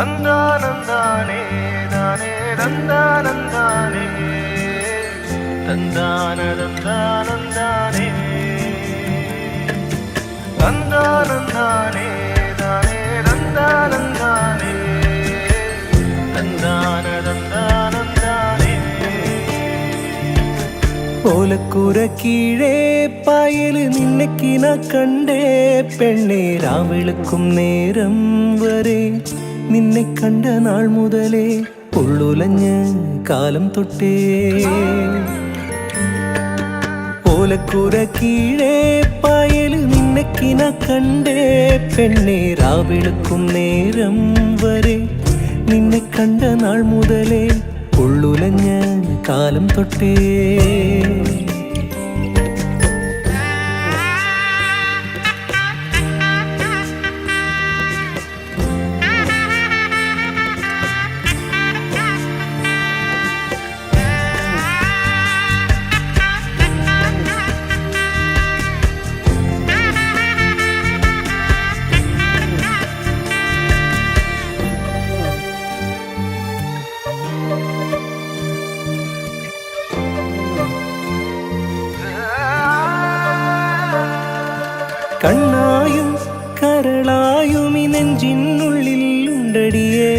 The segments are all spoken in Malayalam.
തന്താനന്ദാനേ ദാനേ തന്താനന്ദാനേ തന്താനന്ദാനന്ദാനേ തന്താനന്ദാനേ ദാനേ തന്താനന്ദാനേ തന്താനന്ദാനന്ദാനേ ഓലക്കൂര കീഴേ പായല് നിന്നക്കിന കണ്ടേ പെണ്ണേ രാവെളുക്കും നേരം വരെ നിന്നെ കണ്ട നാൾ മുതലേ ഉള്ളുലഞ്ഞ് കാലം തൊട്ടേ ഓലക്കൂര കീഴേ പായല് നിന്നക്കിന കണ്ടേ പെണ്ണേ രാവെളുക്കും നേരം വരെ നിന്നെ കണ്ട നാൾ മുതലേ ഉള്ളുലഞ്ഞ് കാലം തൊട്ടേ കണ്ണായും കരളായും ഈ നെഞ്ചിനുള്ളിൽ ഉണ്ടടിയേ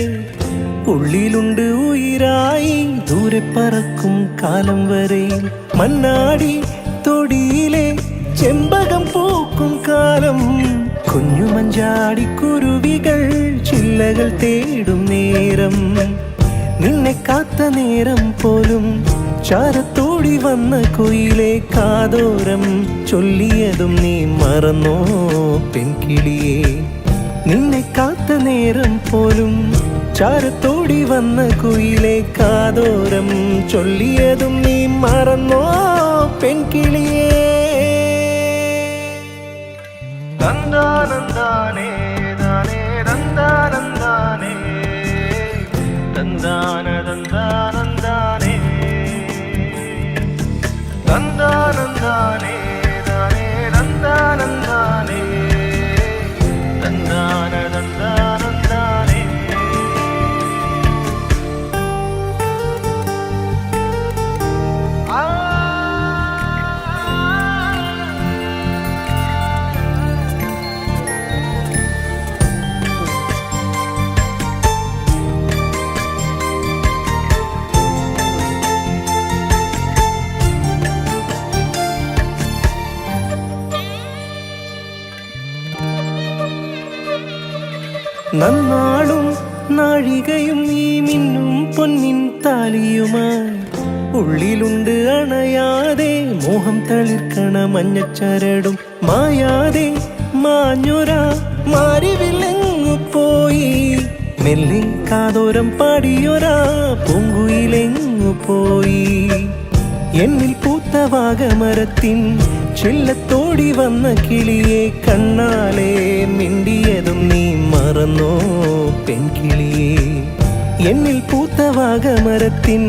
ഉള്ളിലുണ്ട് ഉയിരായി ദൂരെ പറക്കും കാലം വരെ മണ്ണാടി തൊടിയിലെ ചെമ്പകം പൂക്കും കാലം കുഞ്ഞു മഞ്ചാടി കുരുവികൾ ചില്ലകൾ തേടും നേരം നിന്നെ കാത്ത നേരം പോലും ചാരത്തോടി വന്ന കുയിലെ കാതോരം ചൊല്ലിയതും നീ മറന്നോ പെൺകിളിയേ നിന്നെ കാത്ത നേരം പോലും ചാരത്തോടി വന്ന കുയിലെ കാതോരം ചൊല്ലിയതും നീ മറന്നോ പെൺകിളിയേ തന്താനന്ദാനേ ദാനേ തന്താനന്ദാനേ തന്താനന്ദാനന്ദാനേ തന്താനന്ദാനേ ദാനേ തന്താനന്ദാനേ തന്താനന്ദാനന്ദാനേ നന്നാളും നാഴികയും ഈ മിന്നും പൊന്നിൻ താലിയുമായി ഉള്ളിലുണ്ട് അണയാതെ മോഹം തളിർക്കണ മഞ്ഞച്ചരടും മായാതെ മാഞ്ഞൊരാ മാരിവിലെങ്ങു പോയി മെല്ലെ കാതോരം പാടിയൊരാ പൂങ്കുയിലെങ്ങു പോയി എന്നിൽ പൂത്ത വാഗമരത്തിൻ ചില്ലത്തോടി വന്ന കിളിയെ കണ്ണാലെ മിണ്ടിയതും നീ മറന്നോ പെൺകിളിയേ എന്നിൽ പൂത്ത വാഗമരത്തിൻ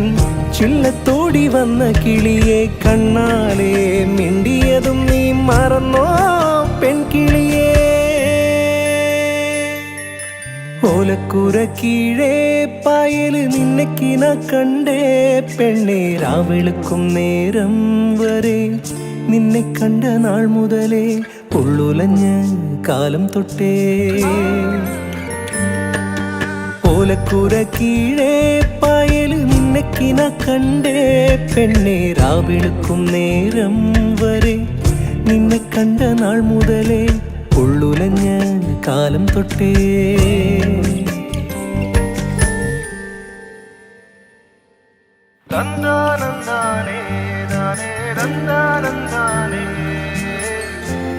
ചില്ലത്തോടി വന്ന കിളിയെ കണ്ണാലെ മിണ്ടിയതും നീ മറന്നോ പെൺകിളിയേ ഓലക്കൂര കീഴേ പായല് നിന്നക്കിന കണ്ടേ പെണ്ണേ രാവെളുക്കും നേരം വരെ നിന്നെ കണ്ട നാൾ മുതലേ ഉള്ളുലഞ്ഞ് കാലം തൊട്ടേ ഓലക്കൂര കീഴേ പായല് നിന്നക്കിന കണ്ടേ പെണ്ണേ രാവെളുക്കും നേരം വരെ നിന്നെ കണ്ട നാൾ മുതലേ ഉള്ളുലഞ്ഞ് കാലം തൊട്ടേ തന്താനന്ദാനേ ദാനേ തന്താനന്ദാനേ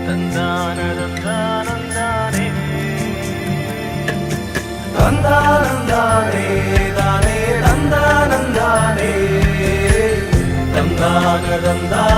തന്താനന്ദാനന്ദാനേ തന്താനന്ദാനേ ദാനേ തന്താനന്ദാനേ തന്താനന്ദാനേ